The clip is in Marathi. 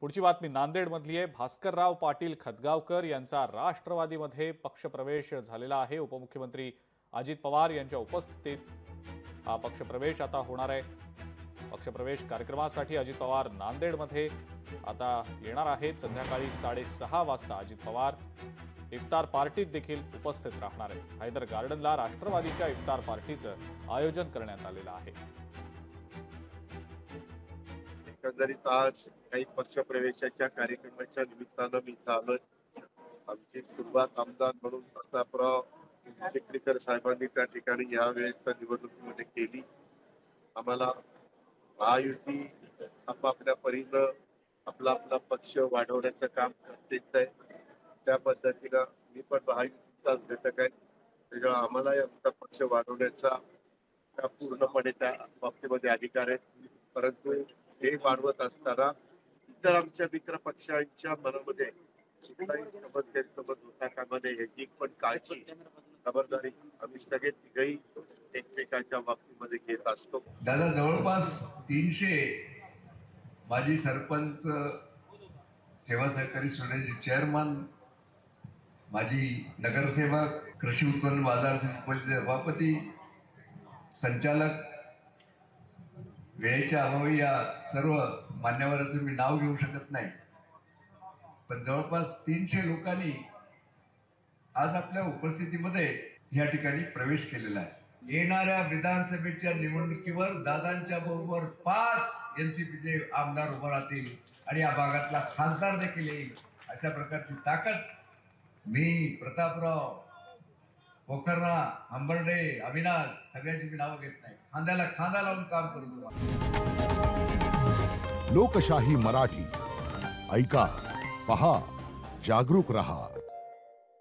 पुढची बातमी नांदेडमधली आहे। भास्करराव पाटील खतगावकर यांचा राष्ट्रवादीमध्ये पक्षप्रवेश झालेला आहे। उपमुख्यमंत्री अजित पवार यांच्या उपस्थितीत हा पक्षप्रवेश आता होणार आहे। पक्षप्रवेश कार्यक्रमासाठी अजित पवार नांदेडमध्ये आता येणार आहेत। संध्याकाळी 6:30 वाजता अजित पवार इफ्तार पार्टीत देखील उपस्थित राहणार आहेत। हैदर गार्डनला राष्ट्रवादीच्या इफ्तार पार्टीचं आयोजन करण्यात आलेलं आहे। एकंदरीत आज काही पक्षप्रवेशाच्या कार्यक्रमाच्या निमित्तानं मी इथं आलोय। आमची सुरुवात आमदार म्हणून प्रतापराव चिखलीकर साहेबांनी त्या ठिकाणी या वेळेच्या निवडणुकीमध्ये केली। आम्हाला महायुती आपापल्या परीनं आपला आपला पक्ष वाढवण्याचं काम गरजेचं आहे। त्या पद्धतीनं मी पण महायुतीचाच घटक आहे, त्याच्यामुळे आम्हालाही आमचा पक्ष वाढवण्याचा पूर्णपणे त्या बाबतीमध्ये अधिकार आहे। परंतु हे वाढवत असताना इतर आमच्या मित्र पक्षांच्या मनामध्ये कुठलाही समज गैरसमज होता कामा नये याची पण काळजी खबरदारी आम्ही सगळे तिघही एकमेकांच्या बाबतीमध्ये घेत असतो। दादा जवळपास 300 माजी सरपंच, सेवा सहकारी सोसायटीचे चेअरमन, माजी नगरसेवक, कृषी उत्पन्न बाजार समितीचे सभापती, संचालक, वेळेच्या अभावी या सर्व मान्यवरांचं मी नाव घेऊ शकत नाही, पण जवळपास 300 लोकांनी आज आपल्या उपस्थितीमध्ये या ठिकाणी प्रवेश केलेला आहे। येणाऱ्या विधानसभेच्या निवडणुकीवर दादांच्या बरोबर 5 एनसीपीचे आमदार उभे राहतील आणि या भागातला खासदार देखील येईल, अशा प्रकारची ताकद मी प्रतापराव, पोखर्णा, हंबर्डे, अविनाश सगळ्यांची मी नावं घेत नाही, खांद्याला खांदा लावून काम करू। लोकशाही मराठी ऐका, पहा, जागरूक रहा।